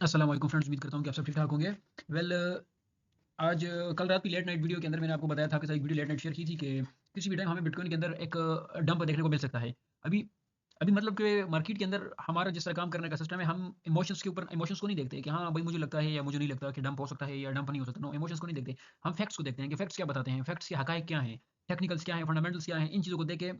अस्सलाम वालेकुम फ्रेंड्स, उम्मीद करता हूँ कि आप सब ठीक-ठाक होंगे। वेल आज कल रात की लेट नाइट वीडियो के अंदर मैंने आपको बताया था कि एक वीडियो लेट नाइट शेयर की थी कि किसी भी टाइम हमें बिटकॉइन के अंदर एक डंप देखने को मिल सकता है। अभी अभी मतलब कि मार्केट के अंदर हमारा जिस तरह काम करने का सिस्टम है, हम इमोशंस को नहीं देखते कि हाँ भाई मुझे लगता है या मुझे नहीं लगता कि डंप हो सकता है या डंप नहीं हो सकता। नो, इमोशंस को नहीं देखते। हम फैक्ट्स को देखते हैं कि फैक्ट्स क्या बताते हैं, फैक्ट्स के हकायक क्या हैं, टेक्निकल्स क्या हैं, फंडामेंटल्स क्या हैं। इन चीज़ों को देख के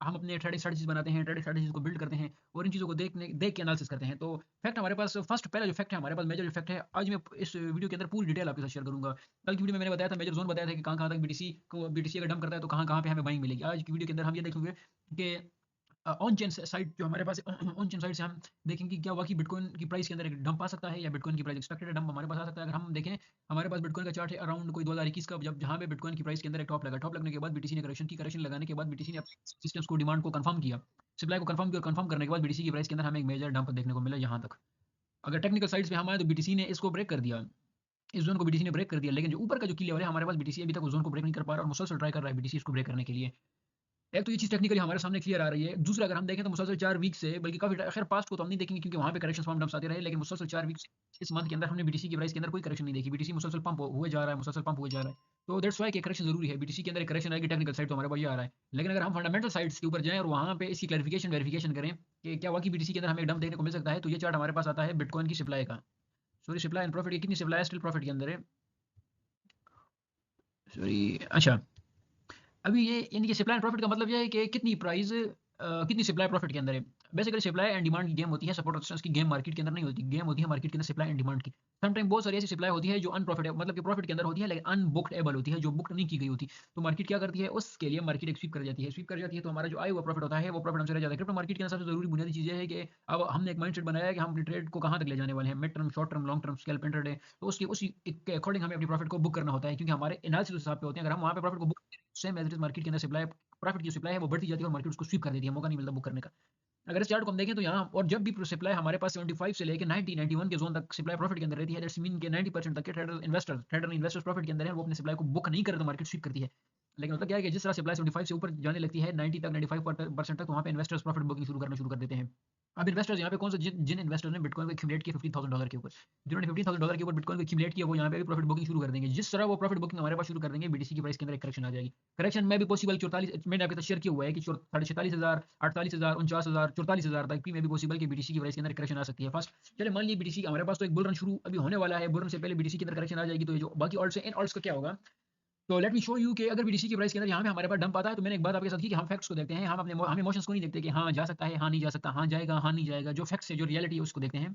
हम अपने ट्रेडिंग स्ट्रैटेजीज़ बनाते हैं, ट्रेडिंग स्ट्रैटेजीज़ को बिल्ड करते हैं और इन चीज़ों को देख के एनालिसिस करते हैं। तो फैक्ट हमारे पास फर्स्ट पहला जो फैक्ट है, हमारे पास मेजर जो फैक्ट है, आज मैं इस वीडियो के अंदर पूरी डिटेल आपके साथ शेयर करूँगा। कल की वीडियो में मैंने बताया था, मेजर ज़ोन बताया था कि कहाँ-कहाँ तक बीटीसी अगर डंप करता है तो कहाँ-कहाँ पे हमें बाइंग मिलेगी। आज की वीडियो के अंदर हम ये देखेंगे कि ऑन चेन साइट जो हमारे पास ऑन चेन साइट से हम देखेंगे कि क्या वाक़ई बिटकॉइन की प्राइस के अंदर एक डंप आ सकता है या बिटकॉइन की प्राइस एक्सपेक्टेड डंप हमारे पास आ सकता है। अगर हम देखें, हमारे पास बिटकॉइन का चार्ट है अराउंड कोई 2021 का, जब जहाँ पे बिटकॉइन की प्राइस के अंदर एक टॉप लगा। टॉप लगने के बाद बीटीसी ने करेक्शन की, करेक्शन लगाने के बाद बीटीसी ने अपने सिस्टम्स को डिमांड को कन्फर्म किया। सप्लाई को कन्फर्म किया और कन्फर्म करने के बाद बीटीसी की प्राइस के अंदर हमें एक मेजर डंप देखने को मिला यहाँ तक। अगर टेक्निकल साइड्स पे हम आए तो बीटीसी ने इसको ब्रेक कर दिया। इस ज़ोन को बीटीसी ने ब्रेक कर दिया, लेकिन जो ऊपर का जो की लेवल है, हमारे पास बीटीसी अभी तक उस ज़ोन को ब्रेक नहीं कर पा रहा और मुसलसल ट्राई कर रहा है बीटीसी इसको ब्रेक करने के लिए। एक तो ये चीज़ टेक्निकली हमारे सामने क्लियर आ रही है। दूसरा, अगर हम देखें तो मुसलसल 4 वीक से, बल्कि काफ़ी खैर पास्ट को तो हम नहीं देखेंगे क्योंकि वहाँ पे करेक्शंस फॉर्म डंप्स आते रहे, लेकिन मुसलसल 4 वीक से इस मंथ के अंदर हमने बीटीसी की प्राइस के अंदर कोई करेक्शन नहीं देखी। बीटीसी मुसलसल पंप हुए जा रहा है, मुसलसल पंप हुए जा रहा है। तो दैट्स व्हाई कि करेक्शन ज़रूरी है। बीटीसी के अंदर एक करेक्शन आएगी, टेक्निकल साइड तो हमारे पास ये आ रहा है। लेकिन अगर हम फंडामेंटल साइड्स के ऊपर जाएँ और वहाँ पे इसकी क्लैरिफिकेशन वेरिफिकेशन करें कि क्या वाक़ई बीटीसी के अंदर हमें एक डंप देखने को मिल सकता है, तो ये चार्ट हमारे पास आता है बिटकॉइन की सप्लाई का। सॉरी, सप्लाई एंड प्रॉफिट, ये कितनी सप्लाई है, स्टिल प्रॉफिट के अंदर है। सॉरी, अच्छा। अभी ये यानी कि सप्लाई एंड प्रॉफिट का मतलब ये है कि कितनी सप्लाई प्रॉफिट के अंदर है। बेसिकली सप्लाई एंड डिमांड की गेम होती है, सपोर्ट रेजिस्टेंस की गेम मार्केट के अंदर नहीं होती। गेम होती है मार्केट के अंदर सप्लाई एंड डिमांड की। सम टाइम बहुत सारी ऐसी सप्लाई होती है जो अनप्रॉफिटेबल, मतलब कि प्रॉफिट के अंदर होती है लेकिन अनबुक्डेबल होती है, जो बुक नहीं की गई होती। तो मार्केट क्या करती है, उसके लिए मार्केट एक स्वीप कर जाती है। स्वीप कर जाती है तो हमारा जो आया हुआ प्रॉफिट होता है, वो प्रॉफिट हमसे रह जाता है। क्रिप्टो मार्केट के अंदर सबसे ज़रूरी बुनियादी चीज़ ये है कि अब हमने एक माइंडसेट बनाया है कि हम अपनी ट्रेड को कहाँ तक ले जाने वाले हैं, mid term, short term, long term, scalp, intraday. तो उसकी उसी के अकॉर्डिंग हमें अपनी प्रॉफिट को बुक करना होता है, क्योंकि हमारे एनालिसिस उस हिसाब पे होते हैं। अगर हम वहाँ पे प्रॉफिट को book same as it is, market के अंदर सप्लाई प्रॉफिट की सप्लाई है वो बढ़ती जाती है और मार्केट उसको स्वीप कर देती है, मौका नहीं मिलता बुक करने का। अगर इस चार्ट को हम देखें तो यहाँ, और जब भी सप्लाई हमारे पास 75 से लेके 90 91 के ज़ोन तक सप्लाई प्रॉफिट के अंदर रहती है, दैट्स मीन के 90% तक के ट्रेडर इन्वेस्टर्स प्रॉफिट के अंदर है, वो अपनी सप्लाई को बुक नहीं करे तो मार्केट स्वीप करती है। लेकिन होता क्या है कि जिस तरह सप्लाई 75 से ऊपर जाने लगती है 90 तक, 95% तक, तो वहाँ पे इन्वेस्टर्स प्रॉफिट बुकिंग शुरू कर देते हैं। अब इन्वेस्टर्स यहाँ पे कौन से, जिन इन्वेस्टर्स ने बिटकॉइन को एक्यूमुलेट किया $15,000 के ऊपर, जिन्होंने $15,000 के ऊपर बिटकॉइन को एक्यूमुलेट किया, वो यहाँ पे भी प्रॉफिट बुकिंग शुरू कर देंगे। जिस तरह वो प्रॉफिट बुकिंग हमारे पास शुरू कर देंगे, बीटीसी की प्राइस के अंदर एक करेक्शन आ जाएगी। करेक्शन में भी पॉसिबल 44, मैंने आपके साथ शेयर किया हुआ है कि 46,500, 48,000, 49,000, 44,000 तक भी में भी पॉसिबल कि बीटीसी की प्राइस के अंदर करेक्शन आ सकती है। फर्स्ट, चलिए मान लीजिए बीटीसी हमारे पास तो एक बुल रन शुरू अभी होने वाला है, बुल रन से पहले बीटीसी के अंदर करेक्शन आ जाएगी, तो ये जो बाकी ऑल्ट्स हैं, इन ऑल्ट्स का क्या होगा? तो लेट मी शो यू कि अगर बीटीसी की प्राइस के अंदर यहाँ पे हमारे पास डंप आता है, तो मैंने एक बात आपके साथ की कि हम फैक्ट्स को देखते हैं, हम इमोशंस को नहीं देखते कि हाँ जा सकता है, हाँ नहीं जा सकता, हाँ जाएगा, हाँ नहीं जाएगा। जो फैक्ट्स है, जो रियलिटी है, उसको देखते हैं।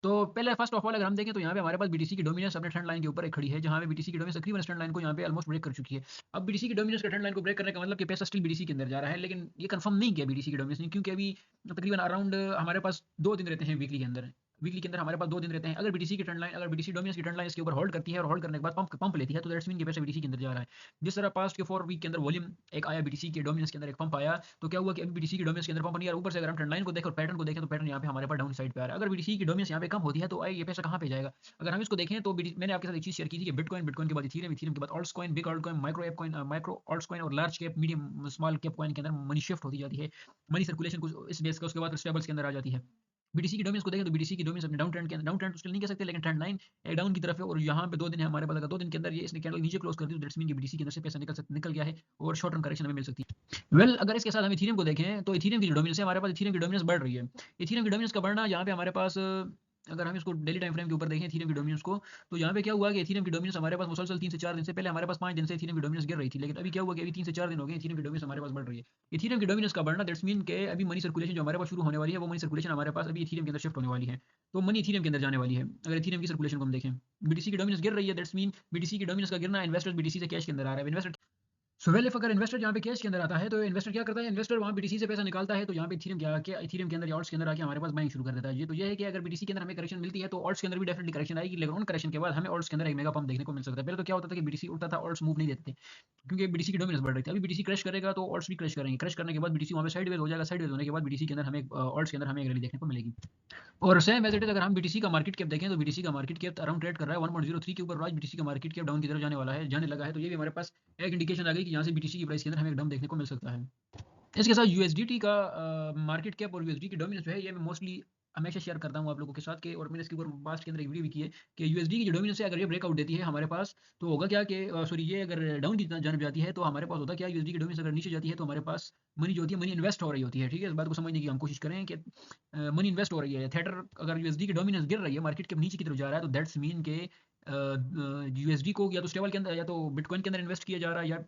तो पहले फर्स्ट ऑफ ऑल अगर हम देखें तो यहाँ पे हमारे पास बीटीसी की डोमिनेंस अपने ट्रेंड लाइन के ऊपर एक खड़ी है, जहाँ पे बीटीसी की डोमिनेंस तकरीबन ट्रेंड लाइन को यहाँ पे ऑलमोस्ट ब्रेक कर चुकी है। अब बीटीसी की डोमिनेंस का ट्रेंड लाइन को ब्रेक करने का मतलब कि पैसा स्टिल बीटीसी के अंदर जा रहा है, लेकिन ये कंफर्म नहीं किया बीटीसी की डोमिनेंस ने, क्योंकि अभी तकरीबन अराउंड हमारे पास 2 दिन रहते हैं वीकली के अंदर। वीकली के अंदर हमारे पास 2 दिन रहते हैं। अगर बीटीसी डोमिनेंस की ट्रेंड लाइन इसके ऊपर होल्ड करती है और होल्ड करने के बाद पंप लेती है, तो दैट्स मीन कि पैसा बीटीसी के अंदर जा रहा है। जिस तरह पास्ट के 4 वीक के अंदर वॉल्यूम एक आया, बीटीसी के डोमिनेंस के अंदर एक पंप आया, तो क्या हुआ कि अभी बीटीसी की डोमिनेंस के अंदर पंप नहीं आ रहा। ऊपर से अगर हम ट्रेंड लाइन को देखें और पैटर्न को देखें, तो पैटर्न यहाँ पे हमारे पास डाउन साइड पे आ रहा है। अगर बीटीसी की डोमिनेंस यहाँ पे कम होती है, तो ये पैसा कहाँ पे जाएगा? अगर हम इसको देखें तो मैंने आपके साथ एक चीज़ शेयर की थी कि बिटकॉइन के बाद इथेरियम, इथेरियम के बाद alts coin, big alt coin, micro alts coin और large cap, medium, small cap coin के अंदर मनी शिफ्ट होती जाती है। मनी सर्कुलेशन कुछ इस बेस का, उसके बाद स्टेबल्स के अंदर आ जाती है। बीटीसी की डोमेन्स को देखें तो बीटीसी की डोमेन्स अपने डाउन ट्रेंड तो स्टिल नहीं कह सकते, लेकिन ट्रेंड लाइन डाउन की तरफ है और यहाँ पे 2 दिन है हमारे पास। अगर 2 दिन के अंदर ये इसने कैंडल नीचे क्लोज कर दी, तो दैट्स मीन कि बीटीसी के अंदर से पैसा निकल गया है और शॉर्ट टर्म करेक्शन हमें मिल सकती है। अगर इसके साथ हम इथेरियम को देखें, तो इथेरियम की जो डोमिनेंस है हमारे पास, इथेरियम की डोमिनेंस बढ़ रही है। इथेरियम की डोमिनेंस का बढ़ना यहाँ पे हमारे पास, अगर हम इसको डेली टाइम फ्रेम के ऊपर देखें इथेरियम की डोमिनेंस को, तो यहाँ पे क्या हुआ कि इथेरियम की डोमिनेंस हमारे पास मुसलसल 3 से 4 दिन से, पहले हमारे पास 5 दिन से इथेरियम की डोमिनेंस गिर रही थी, लेकिन अभी क्या हुआ कि अभी 3 से 4 दिन हो गए, इथेरियम की डोमिनेंस हमारे पास बढ़ रही है। इथेरियम की डोमिनेंस का बढ़ना दैट्स मीन के अभी मनी सर्कुलेशन जो हमारे पास शुरू होने वाली है, वो मनी सर्कुलेशन हमारे पास अभी इथेरियम के अंदर शिफ्ट होने वाली है। तो मनी इथेरियम के अंदर जाने वाली है। अगर इथेरियम की सर्कुलेशन को हम देखें, बीटीसी की डोमिनेंस गिर रही है, दैट्स मीन बीटीसी की डोमिनेंस का गिरना, इन्वेस्टर्स बीटीसी से कैश के अंदर आ रहा है। इन्वेस्टर सो वेल इफ अगर इन्वेस्टर यहाँ पे कैश के अंदर आता है, तो इन्वेस्टर क्या करता है, इन्वेस्टर वहाँ बीटीसी से पैसा निकालता है, तो यहाँ पे इथेरियम के अंदर या ऑल्ट्स के अंदर आके हमारे पास बाइंग शुरू कर देता है। ये तो ये है कि अगर बीटीसी के अंदर हमें करेक्शन मिलती है, तो ऑल्ट्स के अंदर भी डेफिनेटली करेक्शन आएगी, लेकिन उन करेक्शन के बाद हमें ऑल्ट्स के अंदर एक मेगा पंप देखने को मिल सकता है। पहले तो क्या होता था कि बीटीसी उठता था, ऑल्ट्स मूव नहीं देते थे, क्योंकि बीटीसी की डोमिनेंस बढ़ रही थी। अभी बीटीसी क्रैश करेगा तो ऑल्ट्स भी क्रैश करेंगे। क्रैश करने के बाद बीटीसी वहाँ पे साइडवेज हो जाएगा। साइडवेज होने के बाद बीटीसी के अंदर हमें ऑल्ट्स के अंदर हमें एक रैली देखने को मिलेगी। और सेम एज़ इट इज़ अगर हम बीटीसी का मार्केट कैप देखें, तो बीटीसी का मार्केट कैप अराउंड ट्रेड कर रहा है 1.03 के ऊपर। आज बीटीसी का मार्केट कैप डाउन की तरफ जाने लगा है, तो ये भी हमारे पास एक इंडिकेशन आ गई कि यहाँ से बीटीसी की प्राइस के अंदर हमें एक डंप देखने को मिल सकता है। इसके साथ यूएसडीटी का मार्केट कैप और यूएसडी की डोमिनेंस जो है, ये मैं मोस्टली हमेशा शेयर करता हूँ आप लोगों के साथ कि और मैंने इसके ऊपर पास्ट के अंदर एक वीडियो भी की है कि यूएसडी की जो डोमिनेंस है अगर ये ब्रेकआउट देती है हमारे पास तो होगा क्या कि सॉरी ये अगर डाउन की जानब जाती है तो हमारे पास होता क्या यूएसडी की डोमिनेंस अगर नीचे जाती है तो हमारे पास मनी जो होती है मनी इन्वेस्ट हो रही होती है। ठीक है, इस बात को समझने की हम कोशिश करें कि मनी इन्वेस्ट हो रही है। थिएटर अगर यूएसडी की डोमिनेंस गिर रही है मार्केट के नीचे की तरफ जा रहा है तो दैट्स मीन के यूएसडी को या तो स्टेबल के अंदर या तो बिटकॉइन के अंदर इन्वेस्ट किया जा रहा है या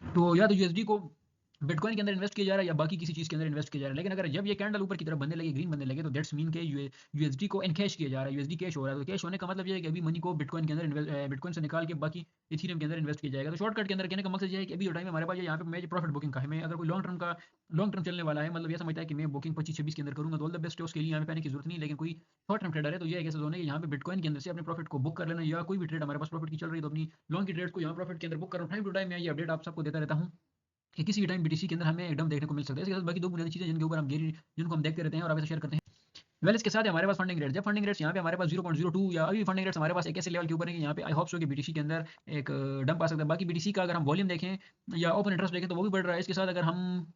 तो यूएसडी को बिटकॉइन के अंदर इन्वेस्ट किया जा रहा है या बाकी किसी चीज़ के अंदर इन्वेस्ट किया जा रहा है। लेकिन अगर जब ये कैंडल ऊपर की तरफ बनने लगे ग्रीन बनने लगे तो दैट्स मीन के यूएसडी को एनकैश किया जा रहा है, यूएसडी कैश हो रहा है। तो कैश होने का मतलब ये है कि अभी मनी को बिटकॉइन के अंदर बिटकॉइन से निकाल के बाकी इथीरियम के अंदर इन्वेस्ट किया जाएगा। तो शॉर्टकट के अंदर कहने का मकसद ये है कि अभी जो टाइम है हमारे पास ये यहाँ पे मैं प्रॉफिट बुकिंग का है। मैं अगर कोई लॉन्ग टर्म चलने वाला है मतलब ये समझता है कि मैं बुकिंग 25-26 के अंदर करूंगा तो ऑल द बेस्ट है, उसके लिए यहाँ पे आने की जरूरत नहीं। लेकिन कोई शॉर्ट टर्म ट्रेडर है तो ये कैसे होना है कि यहाँ पे बिटकॉइन के अंदर से अपने प्रॉफिट को बुक कर लेना या कोई भी ट्रेड हमारे पास प्रॉफिट की चल रही है तो अपनी लॉन्ग की ट्रेड को यहाँ प्रॉफिट के अंदर बुक कर टाइम टू टाइम मैं ये अपडेट आप सबको देता रहता हूँ कि किसी भी टाइम बीटीसी के अंदर हमें एकदम देखने को मिल सकता है। इसके साथ बाकी दो बुनियादी चीज़ें जिनके ऊपर जिनको हम देखते रहते हैं और आपसे शेयर करते हैं। वेल इसके साथ हमारे पास फंडिंग रेट, जब फंडिंग रेट्स यहाँ पे हमारे पास 0.02 या अभी फंडिंग रेट्स हमारे पास एक ऐसे लेवल के ऊपर है कि यहाँ पे आई होप सो कि बीटीसी के अंदर एक डंप आ सकता है। बाकी बीटीसी का अगर हम वॉल्यूम देखें या ओपन इंटरेस्ट देखें तो वो भी बढ़ रहा है। इसके साथ अगर हम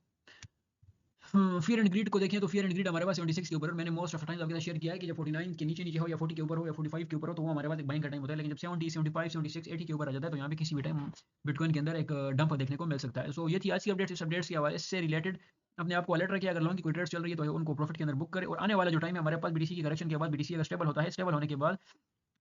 फियर एंड ग्रीड को देखें तो फियर एंड ग्रीड हमारे पास 76 के ऊपर है। मैंने मोस्ट ऑफ टाइम्स आपके साथ शेयर किया है कि जब 49 के नीचे नीचे हो या 40 के ऊपर हो या 45 के ऊपर हो तो वो हमारे पास एक बाइंग का टाइम होता है। लेकिन जब 70 75 76 80 के ऊपर आ जाता है तो यहाँ पे किसी भी टाइम बिटकॉइन के अंदर एक डंप देखने को मिल सकता है। सो ये थी आज की अपडेट्स। इस अपडेट्स के हवाले से रिलेटेड अपने आप को अलर्ट रखिए। अगर लॉन्ग की कोई ट्रेड चल रही है तो उनको प्रॉफिट के अंदर बुक करें और आने वाला जो टाइम है हमारे पास बीटीसी की करेक्शन के बाद बीटीसी अगर स्टेबल होता है, स्टेबल होने के बाद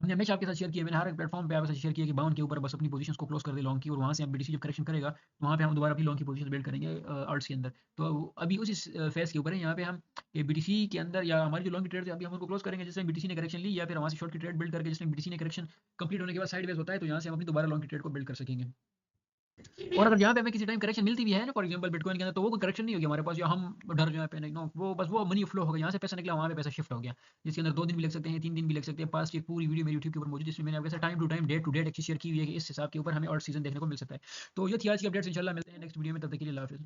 हमने हमेशा आपके साथ शेयर किया, मैंने हर एक प्लेटफॉर्म पे आपके साथ शेयर किया कि 52 के ऊपर बस अपनी पोजीशंस को क्लोज कर दे लॉन्ग की और वहाँ से हम बीटीसी जब करेक्शन करेगा तो वहाँ पे हम दोबारा अपनी लॉन्ग की पोजीशन बिल्ड करेंगे आर्ट्स के अंदर। तो अभी उसी फेज के ऊपर है यहाँ पे हम ये बीटीसी के अंदर या हमारी जो लॉन्ग की ट्रेड है अभी हम उनको क्लोज करेंगे जिसमें बीटीसी ने करेक्शन ली या फिर वहाँ से शॉर्ट की ट्रेड बिल्ड करके जिसमें बीटीसी ने करेक्शन कंप्लीट होने के बाद साइड वेज होता है तो यहाँ से हम अपनी दोबारा लॉन्ग की ट्रेड को बिल्ड कर सकेंगे। और अगर यहाँ पे हमें किसी टाइम करेक्शन मिलती भी है ना फॉर एग्जांपल बिटकॉइन के अंदर तो वो कोई करेक्शन नहीं होगी हमारे पास या हम डर जो है पे नहीं नो वो बस वो मनी फ्लो होगा, यहाँ से पैसा निकला वहाँ पे पैसा शिफ्ट हो गया जिसके अंदर 2 दिन भी लग सकते हैं 3 दिन भी लग सकते हैं। पास्ट की एक पूरी वीडियो मेरी यूट्यूब के ऊपर मौजूद है जिसमें मैंने आपके साथ time to time date to date actually share की हुई है कि इस हिसाब के ऊपर हमें और सीजन देखने को मिल सकता है। तो ये थी आज की अपडेट्स, इंशाल्लाह मिलते हैं नेक्स्ट वीडियो में, तब तक के लिए अल्लाह हाफिज़।